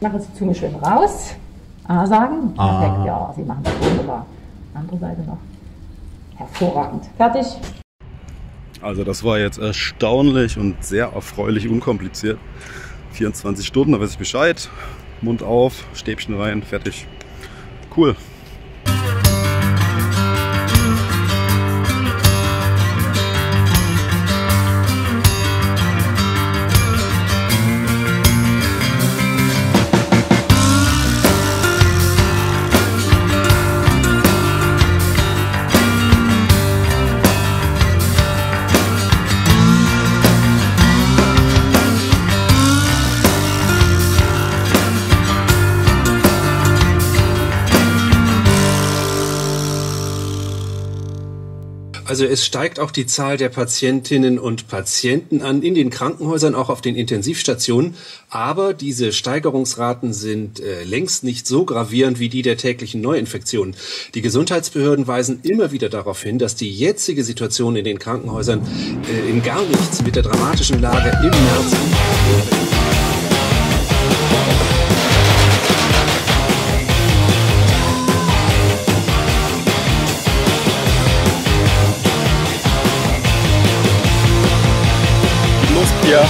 Ich mache jetzt die Zunge schön raus. A sagen. Perfekt, ja, Sie machen das wunderbar. Andere Seite noch. Hervorragend. Fertig. Also das war jetzt erstaunlich und sehr erfreulich unkompliziert. 24 Stunden, da weiß ich Bescheid. Mund auf, Stäbchen rein, fertig. Cool. Also es steigt auch die Zahl der Patientinnen und Patienten an in den Krankenhäusern, auch auf den Intensivstationen. Aber diese Steigerungsraten sind längst nicht so gravierend wie die der täglichen Neuinfektionen. Die Gesundheitsbehörden weisen immer wieder darauf hin, dass die jetzige Situation in den Krankenhäusern in gar nichts mit der dramatischen Lage im März Ja.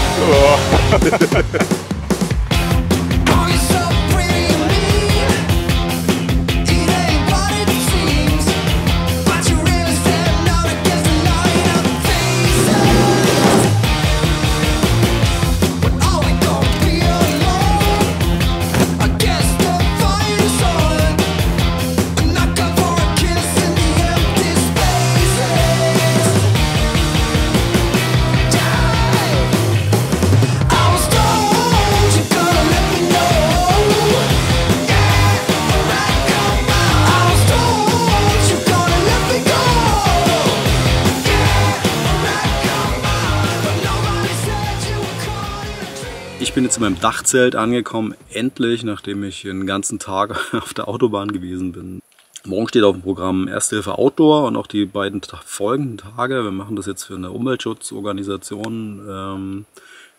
Ich bin jetzt in meinem Dachzelt angekommen, endlich, nachdem ich den ganzen Tag auf der Autobahn gewesen bin. Morgen steht auf dem Programm Erste Hilfe Outdoor und auch die beiden folgenden Tage. Wir machen das jetzt für eine Umweltschutzorganisation,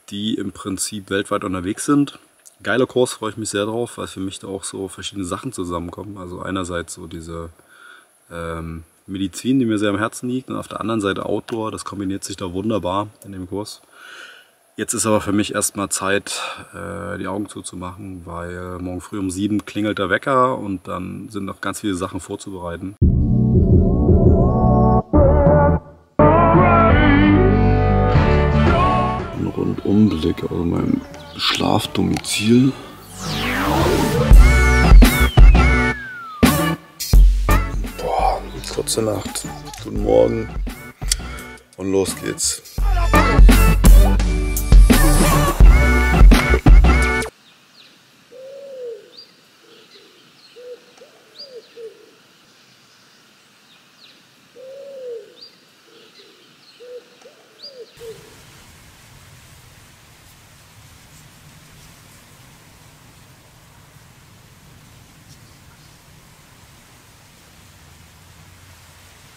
die im Prinzip weltweit unterwegs sind. Geiler Kurs, freue ich mich sehr drauf, weil für mich da auch so verschiedene Sachen zusammenkommen. Also einerseits so diese Medizin, die mir sehr am Herzen liegt, und auf der anderen Seite Outdoor. Das kombiniert sich da wunderbar in dem Kurs. Jetzt ist aber für mich erstmal Zeit, die Augen zuzumachen, weil morgen früh um 7 klingelt der Wecker und dann sind noch ganz viele Sachen vorzubereiten. Ein Rundumblick aus meinem Schlafdomizil. Boah, kurze Nacht, guten Morgen und los geht's.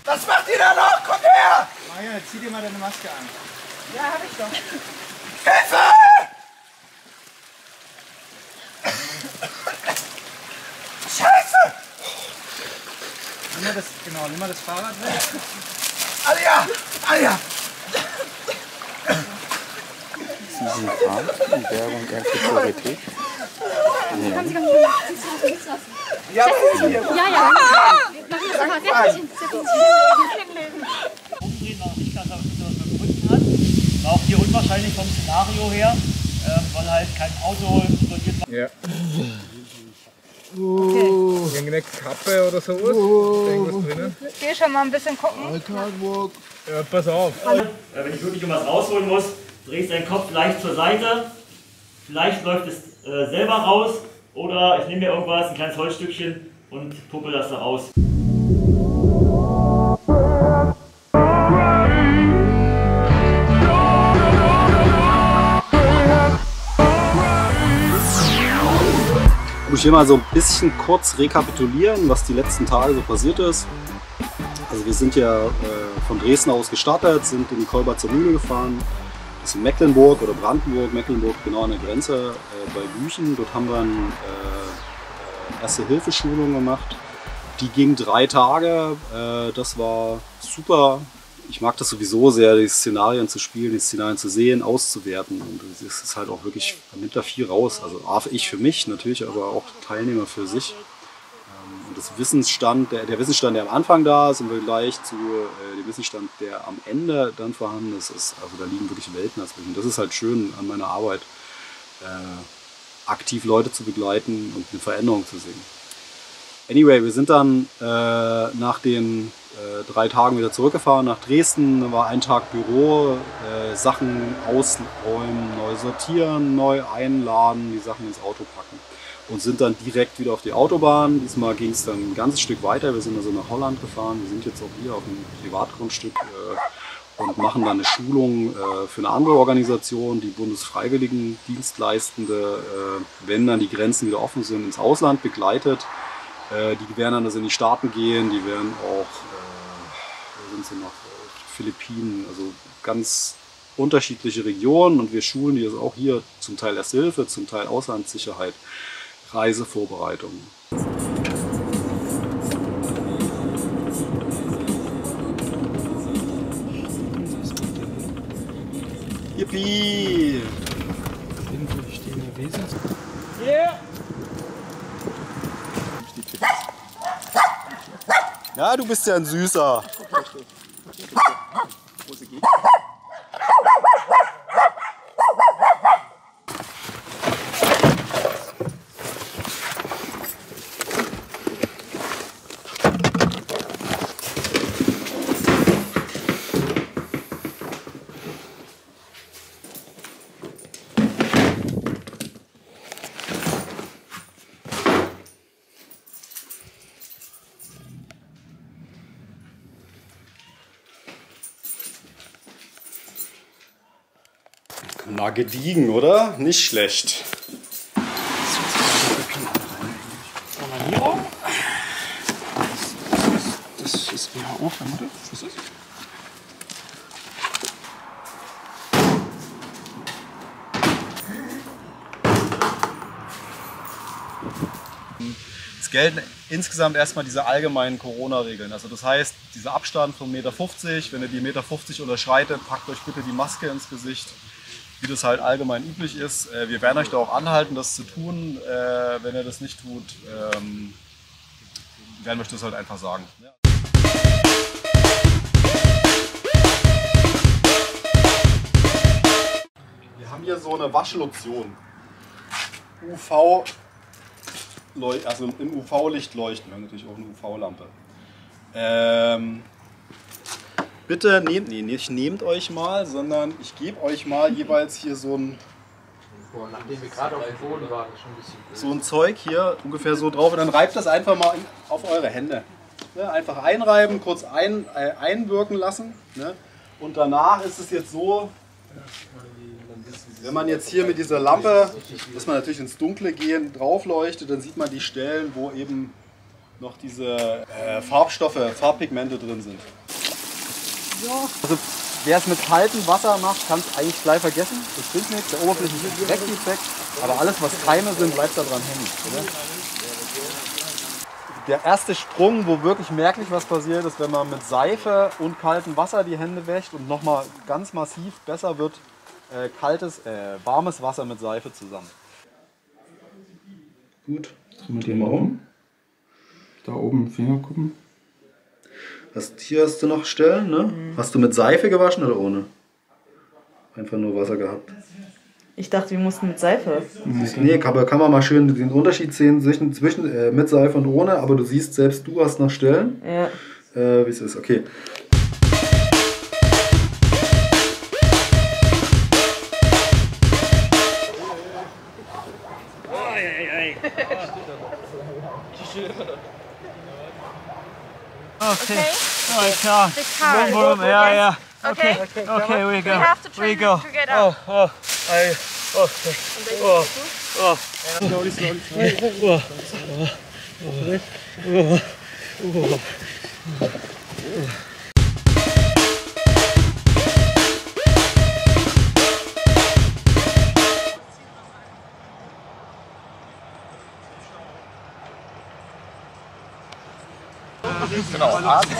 Was macht ihr da noch? Kommt her! Maja, zieh dir mal deine Maske an. Ja, hab ich doch. Hilfe! Scheiße! Nimm mal das Fahrrad weg. Alia! Alia! Sie sind dran, die Werbung erste Priorität. Kann sie gar nicht lassen. Ja, Ja, ja. Wir machen das mal. Umdrehen, noch nicht ganz auf das, was man gefunden hat. War auch hier unwahrscheinlich vom Szenario her, weil halt kein Auto involviert war. Ja. Irgendeine Kappe oder sowas? Irgendwas drinnen? Ich gehe schon mal ein bisschen gucken. Ja, pass auf. Wenn ich wirklich was rausholen muss, drehst deinen Kopf leicht zur Seite. Vielleicht läuft es selber raus. Oder ich nehme mir irgendwas, ein kleines Holzstückchen und puppe das da raus. Ich muss hier mal so ein bisschen kurz rekapitulieren, was die letzten Tage so passiert ist. Also wir sind ja von Dresden aus gestartet, sind in die Kolberzer Mühle gefahren, Das ist in Mecklenburg oder Brandenburg, Mecklenburg, genau an der Grenze bei Lüchen. Dort haben wir eine Erste-Hilfe-Schulung gemacht. Die ging 3 Tage. Das war super. Ich mag das sowieso sehr, die Szenarien zu spielen, die Szenarien zu sehen, auszuwerten. Und es ist halt auch wirklich, man nimmt da viel raus. Also ich für mich natürlich, aber auch Teilnehmer für sich. Und das Wissensstand, der Wissensstand, der am Anfang da ist, im Vergleich zu dem Wissensstand, der am Ende dann vorhanden ist, also da liegen wirklich Welten dazwischen. Das ist halt schön an meiner Arbeit, aktiv Leute zu begleiten und eine Veränderung zu sehen. Anyway, wir sind dann nach den 3 Tagen wieder zurückgefahren nach Dresden. Da war ein Tag Büro, Sachen ausräumen, neu sortieren, neu einladen, die Sachen ins Auto packen. Und sind dann direkt wieder auf die Autobahn. Diesmal ging es dann ein ganzes Stück weiter. Wir sind also nach Holland gefahren. Wir sind jetzt auch hier auf einem Privatgrundstück und machen dann eine Schulung für eine andere Organisation, die Bundesfreiwilligendienstleistende, wenn dann die Grenzen wieder offen sind, ins Ausland begleitet. Die werden dann also in die Staaten gehen, die werden auch, wo sind sie noch, Philippinen, also ganz unterschiedliche Regionen, und wir schulen die also auch hier zum Teil Erste Hilfe, zum Teil Auslandssicherheit, Reisevorbereitung. Yippie! Yeah! Ja, du bist ja ein Süßer. Na, gediegen, oder? Nicht schlecht. Das ist WHO, vermutlich. Was ist das? Es gelten insgesamt erstmal diese allgemeinen Corona-Regeln. Also das heißt, dieser Abstand von 1,50 Meter, wenn ihr die 1,50 Meter unterschreitet, packt euch bitte die Maske ins Gesicht, wie das halt allgemein üblich ist. Wir werden euch da auch anhalten, das zu tun. Wenn ihr das nicht tut, werden wir euch das halt einfach sagen. Wir haben hier so eine Waschlotion. Also im UV-Licht leuchten. Wir haben natürlich auch eine UV-Lampe. Bitte nicht nehmt euch mal, sondern ich gebe euch mal jeweils hier so ein, Nachdem wir gerade auf dem Boden waren, ist schon ein bisschen blöd. so ein Zeug hier ungefähr so drauf, und dann reibt das einfach mal auf eure Hände. Ne, einfach einreiben, kurz einwirken lassen. Ne? Und danach ist es jetzt so, wenn man jetzt hier mit dieser Lampe, muss man natürlich ins Dunkle gehen, drauf leuchtet, dann sieht man die Stellen, wo eben noch diese Farbpigmente drin sind. Also wer es mit kaltem Wasser macht, kann es eigentlich gleich vergessen. Das bringt nichts, der oberflächliche Dreckeffekt, aber alles was Keime sind, bleibt da dran hängen. Oder? Der erste Sprung, wo wirklich merklich was passiert, ist, wenn man mit Seife und kaltem Wasser die Hände wäscht und nochmal ganz massiv besser wird warmes Wasser mit Seife zusammen. Gut, drehen wir die mal um. Da oben Fingerkuppen. Hier hast du noch Stellen, ne? Hast du mit Seife gewaschen oder ohne? Einfach nur Wasser gehabt. Ich dachte, wir mussten mit Seife. Nee, kann man mal schön den Unterschied sehen zwischen mit Seife und ohne, aber du siehst selbst, du hast noch Stellen. Ja. Wie es ist, okay. Okay. Alright, car. The car. Boom, boom. Yeah, yeah. Okay. Okay, we go. We have to try to get up. Genau, atmen.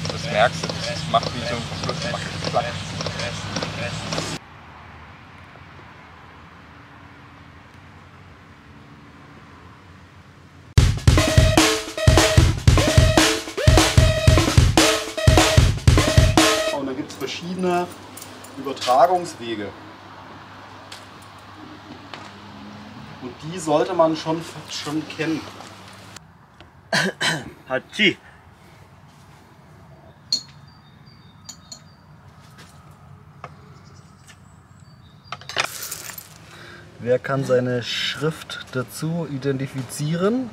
Das merkst du, das macht wie so ein Verschluss, macht Klack. Und da gibt es verschiedene Übertragungswege. Und die sollte man schon kennen. Hatschi. Wer kann seine Schrift dazu identifizieren?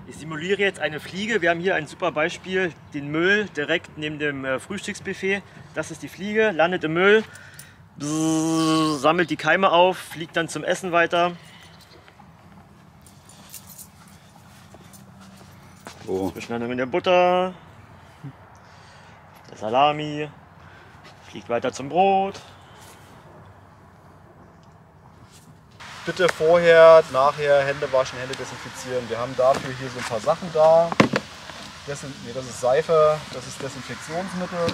Ich simuliere jetzt eine Fliege. Wir haben hier ein super Beispiel, den Müll direkt neben dem Frühstücksbuffet. Das ist die Fliege, landet im Müll, sammelt die Keime auf, fliegt dann zum Essen weiter. Oh. Zwischenlandung in der Butter, der Salami, fliegt weiter zum Brot. Bitte vorher, nachher Hände waschen, Hände desinfizieren. Wir haben dafür hier so ein paar Sachen da. Das ist Seife, das ist Desinfektionsmittel.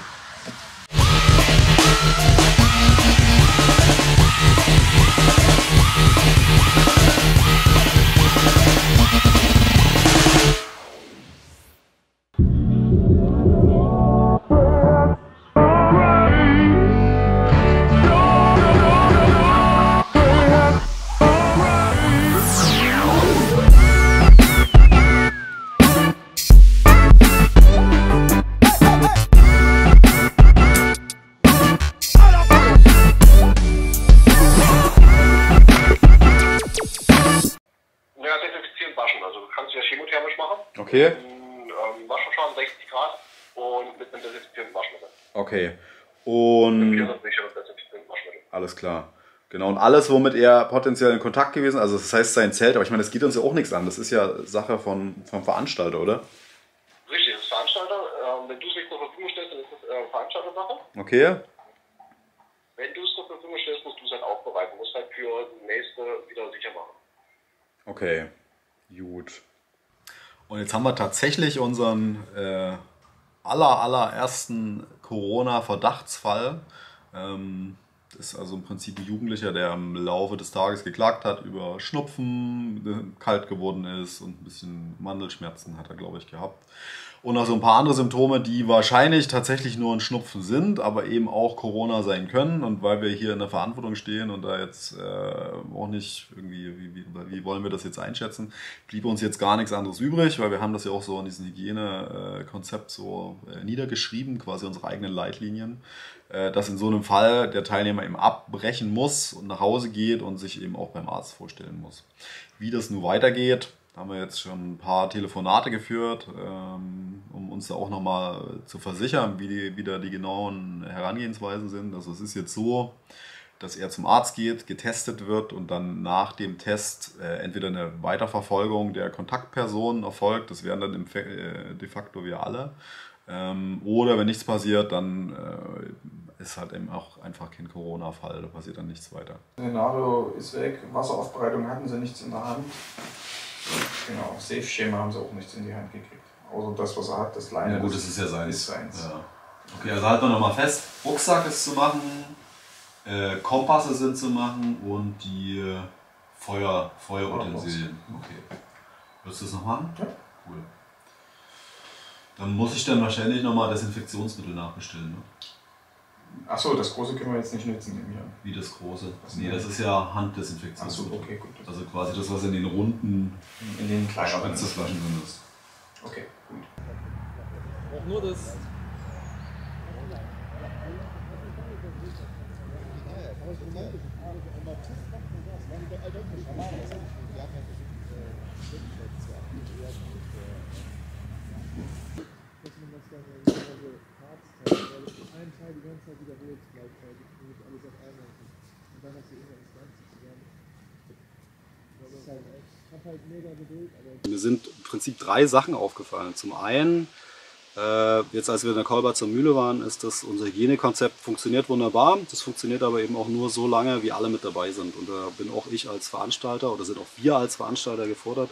Okay. Waschverfahren 60 Grad und mit einem desinfizierenden Waschmittel. Okay. Und. Desinfizierenden Waschmittel. Alles klar. Genau. Und alles, womit er potenziell in Kontakt gewesen ist, also das heißt sein Zelt, aber ich meine, das geht uns ja auch nichts an. Das ist ja Sache vom Veranstalter, oder? Richtig, das ist Veranstalter. Wenn du es nicht zur Verfügung stellst, dann ist das Veranstaltersache. Okay. Wenn du es zur Verfügung stellst, musst du es halt aufbereiten. Du musst halt für die nächste wieder sicher machen. Okay. Gut. Und jetzt haben wir tatsächlich unseren allerersten Corona-Verdachtsfall. Das ist also im Prinzip ein Jugendlicher, der im Laufe des Tages geklagt hat über Schnupfen, kalt geworden ist und ein bisschen Mandelschmerzen hat er, glaube ich, gehabt. Und noch so ein paar andere Symptome, die wahrscheinlich tatsächlich nur ein Schnupfen sind, aber eben auch Corona sein können. Und weil wir hier in der Verantwortung stehen und da jetzt auch nicht irgendwie, wie wollen wir das jetzt einschätzen, blieb uns jetzt gar nichts anderes übrig, weil wir haben das ja auch so in diesem Hygienekonzept so niedergeschrieben, quasi unsere eigenen Leitlinien, dass in so einem Fall der Teilnehmer eben abbrechen muss und nach Hause geht und sich eben auch beim Arzt vorstellen muss. Wie das nun weitergeht, haben wir jetzt schon ein paar Telefonate geführt, um uns da auch nochmal zu versichern, wie da die genauen Herangehensweisen sind. Also es ist jetzt so, dass er zum Arzt geht, getestet wird und dann nach dem Test entweder eine Weiterverfolgung der Kontaktpersonen erfolgt, das wären dann de facto wir alle, oder wenn nichts passiert, dann ist halt eben auch einfach kein Corona-Fall, da passiert dann nichts weiter. Das Szenario ist weg, Wasseraufbereitung hatten sie nichts in der Hand. Genau, Safe-Schema haben sie auch nichts in die Hand gekriegt. Außer das, was er hat, das Leine. Ja gut, das ist ja seins. Ist seins. Ja. Okay, also halten wir nochmal fest. Rucksack ist zu machen, Kompasse sind zu machen und die Feuerutensilien. Okay. Willst du das noch machen? Ja. Cool. Dann muss ich dann wahrscheinlich nochmal Desinfektionsmittel nachbestellen, ne? Achso, das große können wir jetzt nicht nutzen, nehme ich an. Wie das große? Nee, das ist ja Handdesinfektionsmittel. Achso, okay, gut. Also quasi das, was in den runden in den kleineren Spritzerflaschen drin ist. Okay, gut. Auch nur das. Einen Teil die ganze Zeit wiederholt, gleichzeitig, damit alles auf einmal ist. Und dann hast du irgendwann das Ganze zusammen. Ich habe halt mega Geduld, aber. Mir sind im Prinzip 3 Sachen aufgefallen. Zum einen Jetzt als wir in der Kolberzer Mühle waren, ist das unser Hygienekonzept funktioniert wunderbar. Das funktioniert aber eben auch nur so lange, wie alle mit dabei sind. Und da bin auch ich als Veranstalter oder sind auch wir als Veranstalter gefordert,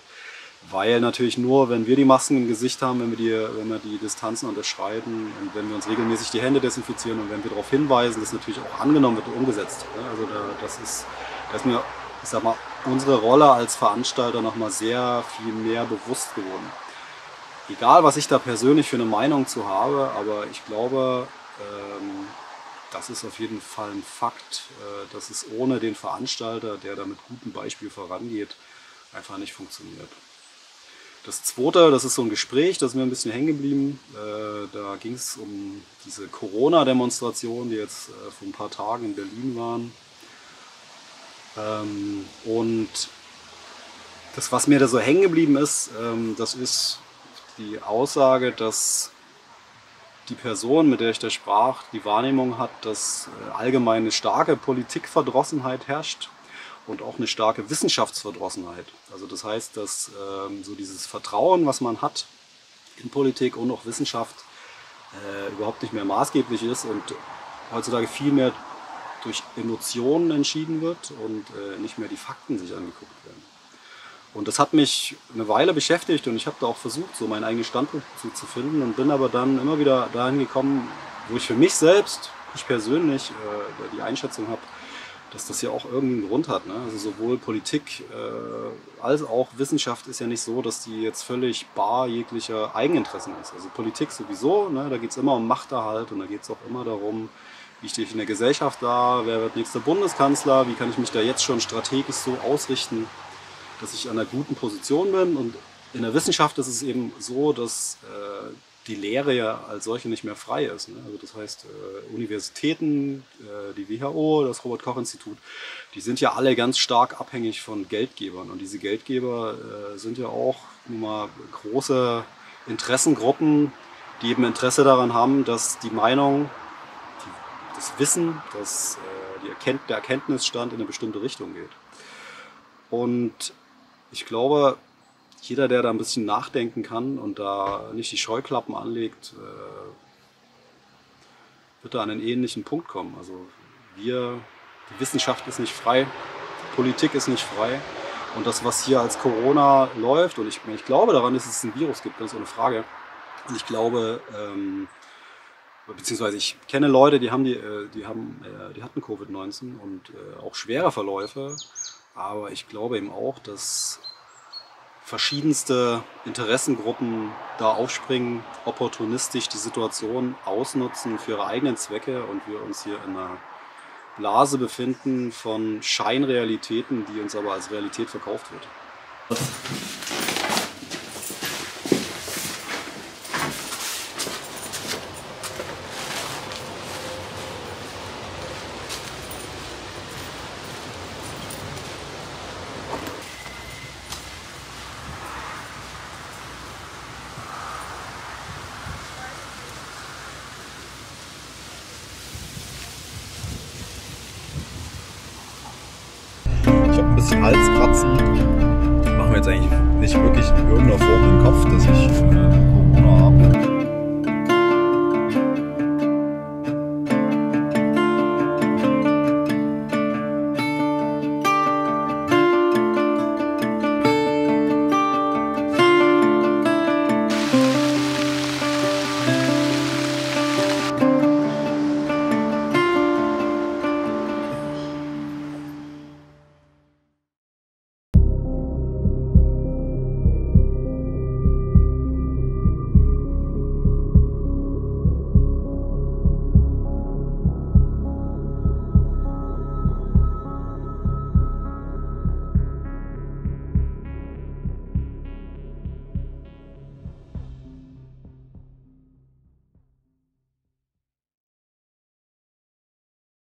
weil natürlich nur, wenn wir die Masken im Gesicht haben, wenn wir die Distanzen unterschreiten und wenn wir uns regelmäßig die Hände desinfizieren und wenn wir darauf hinweisen, dass natürlich auch angenommen wird und umgesetzt. Also da ist mir, ich sag mal, unsere Rolle als Veranstalter nochmal sehr viel mehr bewusst geworden. Egal, was ich da persönlich für eine Meinung zu habe, aber ich glaube, das ist auf jeden Fall ein Fakt, dass es ohne den Veranstalter, der da mit gutem Beispiel vorangeht, einfach nicht funktioniert. Das Zweite, das ist so ein Gespräch, das ist mir ein bisschen hängen geblieben. Da ging es um diese Corona-Demonstration, die jetzt vor ein paar Tagen in Berlin waren. Und das, was mir da so hängen geblieben ist, das ist die Aussage, dass die Person, mit der ich da sprach, die Wahrnehmung hat, dass allgemein eine starke Politikverdrossenheit herrscht und auch eine starke Wissenschaftsverdrossenheit. Also das heißt, dass so dieses Vertrauen, was man hat in Politik und auch Wissenschaft, überhaupt nicht mehr maßgeblich ist und heutzutage viel mehr durch Emotionen entschieden wird und nicht mehr die Fakten sich angeguckt werden. Und das hat mich eine Weile beschäftigt und ich habe da auch versucht, so meinen eigenen Standpunkt zu finden und bin aber dann immer wieder dahin gekommen, wo ich für mich selbst, ich persönlich, die Einschätzung habe, dass das ja auch irgendeinen Grund hat. Ne? Also sowohl Politik als auch Wissenschaft ist ja nicht so, dass die jetzt völlig bar jeglicher Eigeninteressen ist. Also Politik sowieso, ne? Da geht es immer um Machterhalt und da geht es auch immer darum, wie stehe ich in der Gesellschaft da, wer wird nächster Bundeskanzler, wie kann ich mich da jetzt schon strategisch so ausrichten, dass ich an einer guten Position bin. Und in der Wissenschaft ist es eben so, dass die Lehre ja als solche nicht mehr frei ist. Ne? Also das heißt, Universitäten, die WHO, das Robert-Koch-Institut, die sind ja alle ganz stark abhängig von Geldgebern. Und diese Geldgeber sind ja auch nun mal große Interessengruppen, die eben Interesse daran haben, dass die Meinung, das Wissen, dass der Erkenntnisstand in eine bestimmte Richtung geht. Und ich glaube, jeder, der da ein bisschen nachdenken kann und da nicht die Scheuklappen anlegt, wird da an einen ähnlichen Punkt kommen. Also die Wissenschaft ist nicht frei, Politik ist nicht frei. Und das, was hier als Corona läuft, und ich glaube daran, dass es ein Virus gibt, ganz ohne Frage. Und ich glaube, beziehungsweise ich kenne Leute, die hatten Covid-19 und auch schwere Verläufe. Aber ich glaube eben auch, dass verschiedenste Interessengruppen da aufspringen, opportunistisch die Situation ausnutzen für ihre eigenen Zwecke und wir uns hier in einer Blase befinden von Scheinrealitäten, die uns aber als Realität verkauft wird. Ich habe ein bisschen Halskratzen. Ich mache mir jetzt eigentlich nicht wirklich in irgendeiner Form im Kopf, dass ich